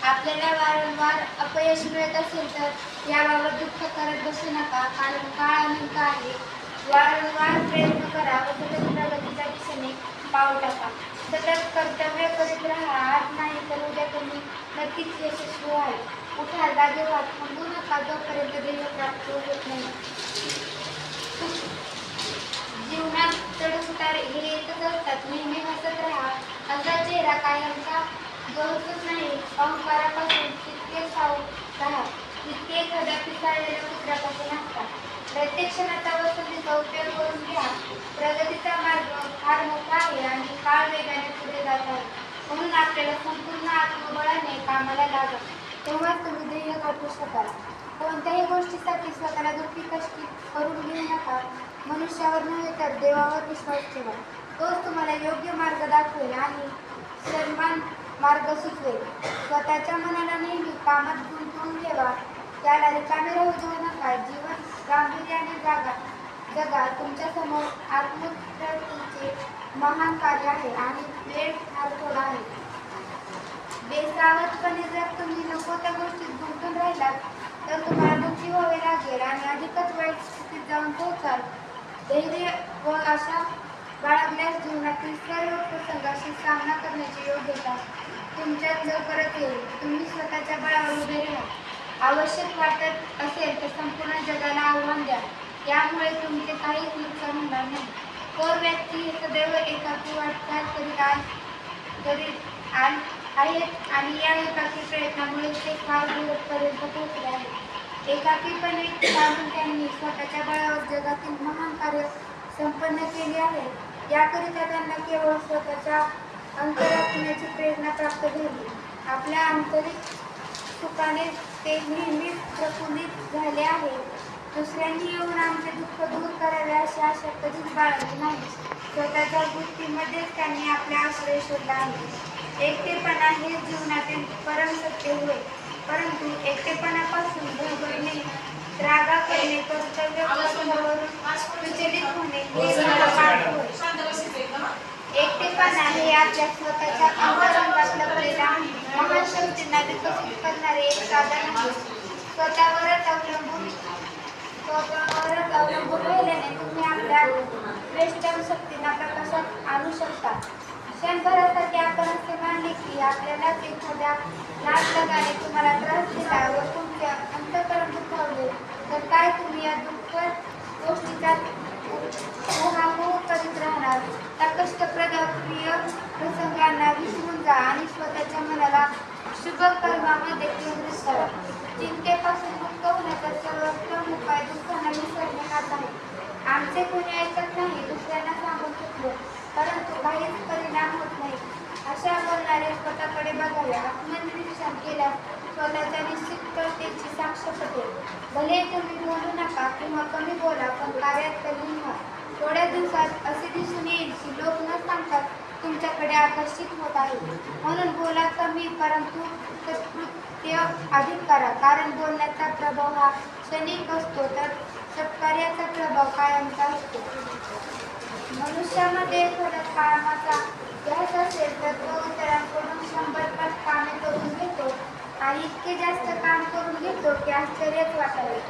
आपल्याला वारंवार अपयश मिळत असेल तर याबाबत दुःख करत बसू नका, कारण काळ अनंत आहे. वारंवार प्रयत्न करा व सतत प्रगतीच्या दिशेने पाऊल टाका. सतत कर्तव्य करीत राहा. आज नाही तर उद्या तुम्ही नक्कीच यशस्वी व्हाल. उठा, जागे व्हा, थांबू नका जोपर्यंत ध्येय प्राप्त होत नाही. जीवनात चढ-उतार हे येतच असतात. नेहमी हसत राहा. असा चेहरा कायमचा गळतच नाही. अहंकारापासून तितके सावध राहा जितके एखाद्या पिसाळलेल्या कुत्र्यापासून असतात. प्रत्येक क्षणाचा व संधीचा उपयोग करून घ्या. प्रगतीचा मार्ग फार मोठा आहे आणि काळ वेगाने पुढे जात आहे. म्हणून आपल्याला संपूर्ण आत्मबळाने कामाला लागा. तेव्हाच तुम्ही ध्येय गाठू शकाल. कोणत्याही गोष्टीसाठी स्वतःला दुःखी कष्टी करून घेऊ नका. मनुष्यावर नव्हे तर देवावर विश्वास ठेवा. तोच तुम्हाला योग्य मार्ग दाखवेल आणि सन्मान मार्ग सुचवेल. स्वतःच्या मनाला नेहमी कामात गुंतवून ठेवा. त्याला रिकामे राहू देऊ नका. जीवन गांभीर्याने जगा. तुमच्यासमोर आत्मोन्नतीचे महान कार्य आहे आणि वेळ फार थोडा आहे. बेसावधपणे जर तुम्ही नको त्या गोष्टीत गुंतून राहिलात तर तुम्हाला दुःखी व्हावे लागेल आणि अधिकच वाईट स्थितीत जाऊन पोहोचाल. धैर्य व आशा बाळगल्यास जीवनातील सर्व प्रसंगाशी सामना करण्याची योग्यता तुमच्यात लवकरच येईल. तुम्ही स्वतःच्या बळावर उभे राहा. आवश्यक वाटत असेल तर संपूर्ण जगाला आव्हान द्या. यामुळे तुमचे काहीच नुकसान होणार नाही. थोर व्यक्ती हे सदैव एकाकी वाटचाल करीत आहेत आणि या एकाकी प्रयत्नामुळे ते फार दूरपर्यंत पोहोचले आहेत. एकाकीपणे काढून त्यांनी स्वतःच्या बळावर जगातील महान कार्य संपन्न केले आहे. याकरिता त्यांना केवळ स्वतःच्या अंतरात्म्याची प्रेरणा प्राप्त झाली. आपल्या आंतरिक सुखाने ते नेहमीच प्रफुल्लित झाले आहे. दुसऱ्यांनी येऊन आमचे दुःख दूर करावे अशी आशा कधीच बाळगली नाही. स्वतःच्या गोष्टीमध्येच त्यांनी आपला आश्रय शोधला आहे. एकटेपणा हे जीवनातील परम सत्य होय, परंतु एकटेपणापासून घाबरणे, रागा करणे, कर्तव्य विचलित होणे हे पाप होय. एकटेपणा हे आपल्या स्वतःच्या अंतरंगात लपलेल्या महान शक्तींना विकसित करणारे एक साधन आहे. स्वतःवरच अवलंबून राहिल्याने तुम्ही आपल्या श्रेष्ठ शक्तींना प्रकाशात आणू शकता. क्षणभरासाठी आपण असे मानले की आपल्यालाच एखाद्या नाटकाने तुम्हाला त्रास दिला व तुमचे अंतःकरण दुखावले तर काय तुम्ही या दुःखद गोष्टीचा मोहामोह करीत राहणार? त्या कष्टप्रद प्रिय प्रसंगांना विसरून जा आणि स्वतःच्या मनाला शुभ कर्मामध्ये केंद्रित करा. चिंतेपासून मुक्त होण्याचा सर्वोत्तम उपाय दुःखांना विसरणे हाच आहे. आमचे कोणी ऐकत नाही, दुसऱ्यांना सांगून चुकलो परंतु काहीच परिणाम होत नाही अशा बोलणारे स्वतःकडे बघावे. आत्मनिरीक्षण केल्यास स्वतःच्या निश्चिततेची साक्ष पटेल. भले तुम्ही बोलू नका किंवा कमी बोला, पण कार्यात तल्लीन व्हा. थोड्या दिवसात असे दिसून येईल की लोक न सांगतात तुमच्याकडे आकर्षित होत आहे. म्हणून बोला कमी परंतु सत्कृत्य अधिक करा. कारण बोलण्याचा प्रभाव हा क्षणिक असतो तर सत्कार्याचा प्रभाव कायमचा असतो. मनुष्यामध्ये एखाद्या कामाचा ध्यास असेल तर तो इतरांकडून 100 पट कामे करून घेतो आणि इतके जास्त काम करून घेतो की आश्चर्यच वाटावे.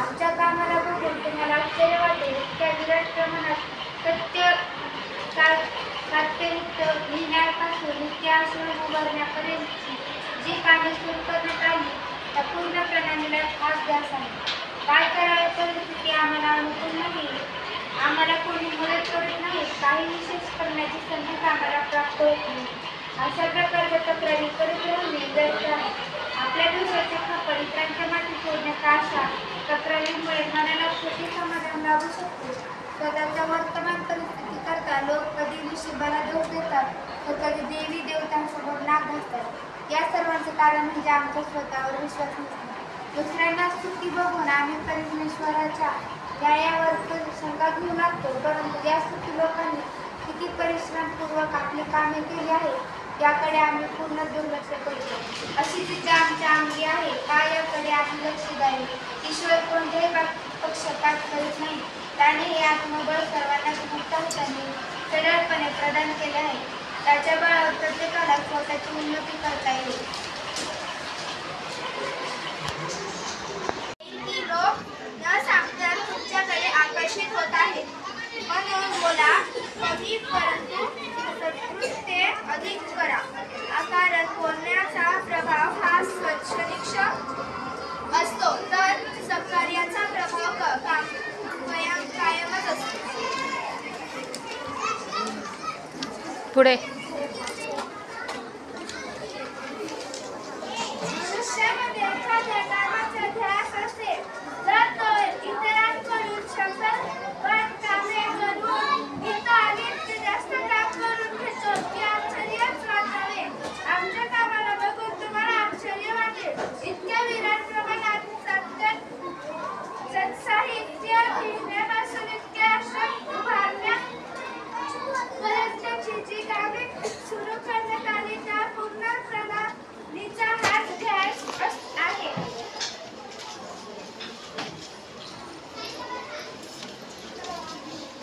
आमच्या कामाला बघून तुम्हाला आश्चर्य वाटेल. इतक्या विराट प्रमाणात सत्य सात्ययुक्त लिहिण्यापासून इतके आश्रम उभारण्यापर्यंतची जी कामे सुरू करण्यात आली त्या पूर्ण प्रणालीला खास ध्यास आहे. काय करावे परिस्थिती आम्हाला अनुकूल नाही, आम्हाला कोणी मदत करत नाही, काही विशेष करण्याची संधी आम्हाला प्राप्त होत नाही अशा प्रकारच्या तक्रारी करत राहणे व्यर्थ आहे. आपल्या दिवसाचे खापर इतरांच्या माती सोडण्याचा आशा तक्रारीमुळे मनाला छोटे समाधान लावू शकते. स्वतःच्या वर्तमान परिस्थिती करता लोक कधी नशिबाला दोष देतात तर कधी देवी देवतांसमोर नाक घासतात. या सर्वांचे कारण म्हणजे आमचा स्वतःवर विश्वास नसणे. दुसऱ्यांना सुखी बघून आम्ही परमेश्वराच्या न्यायावर शंका घेऊ लागतो, परंतु या सुखी लोकांनी किती परिश्रमपूर्वक आपली कामे केली आहे याकडे आम्ही पूर्ण दुर्लक्ष करतो. जिद्द आमच्या अंगी आहे का याकडे आम्ही लक्ष द्यावे. ईश्वर कोणत्याही पक्षपात करीत नाही. त्याने हे आत्मबळ सर्वांनाच मुक्त हाताने सरळपणे प्रदान केले आहे. त्याच्या बळावर प्रत्येकाला स्वतःची उन्नती करता येईल. लोक न सांगता तुमच्याकडे आकर्षित होत आहेत. म्हणून बोला कमी परंतु सत्कृत्य अधिक करा. कारण बोलण्याचा प्रभाव हा क्षणिक असतो तर सहकार्याचा प्रभाव कायमच असतो. पुढे मनुष्यामध्ये एखाद्या कामाचा ध्यास असेल तर तो इतरांकडून शंभर कामे करून घेतो आणि ते जास्त काम करून घेतो की आश्चर्यच वाटावे. आमच्या कामाला बघून तुम्हाला आश्चर्य वाटेल. इतक्या विराट प्रमाणात सत्साहित्य लिहिण्यापासून इतक्या अशा उभारण्या पर्यंतची जी कामे सुरू करण्यात आली त्या पूर्ण प्रणालीचा हाच ध्यास आहे.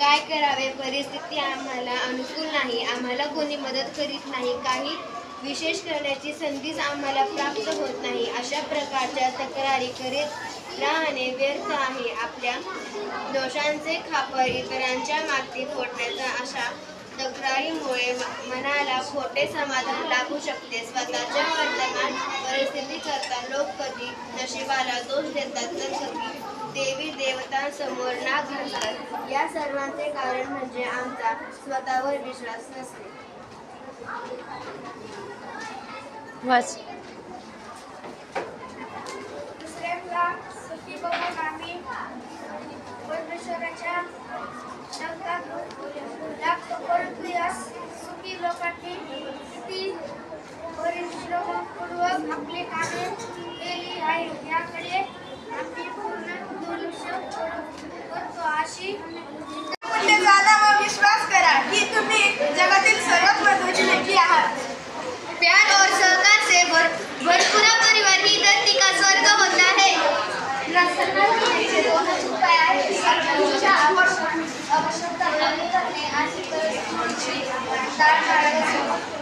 काय करावे. परिस्थिती आम्हाला अनुकूल नाही. आम्हाला कोणी मदत करीत नाही. काही विशेष करण्याची संधीच आम्हाला प्राप्त होत नाही. अशा प्रकारच्या तक्रारी करीत राहणे व्यर्थ आहे. आपल्या दोषांचे खापर इतरांच्या माथी फोडण्याचा अशा तक्रारीमुळे मनाला खोटे समाधान लागू शकते. स्वतःच्या वर्तमान परिस्थितीकरता लोक कधी नशिबाला दोष देतात तर कधी देवी देवतांसमोर नाक घालतात. या सर्वांचे कारण म्हणजे आमचा स्वतःवर विश्वास नसणे. वाच. दुसऱ्यांना सुखी बघून आम्ही परमेश्वराच्या शब्दात लागतो. परंतु या सुखी लोकांनी किती परिश्रमपूर्वक आपली कामे केली आहेत याकडे आम्ही पूर्ण दुर्लक्ष करतो. अशी जाणा व विश्वास करा की तुम्ही जगातील सर्वात महत्त्वाची व्यक्ती आहात. प्यार और सहकार से भरपूरा परिवार ही धरती का स्वर्ग होता है. दोनच उपाय आहेत. अपशब्द कमी करणे आणि परिस्थितीची टाळाटाळ करणे.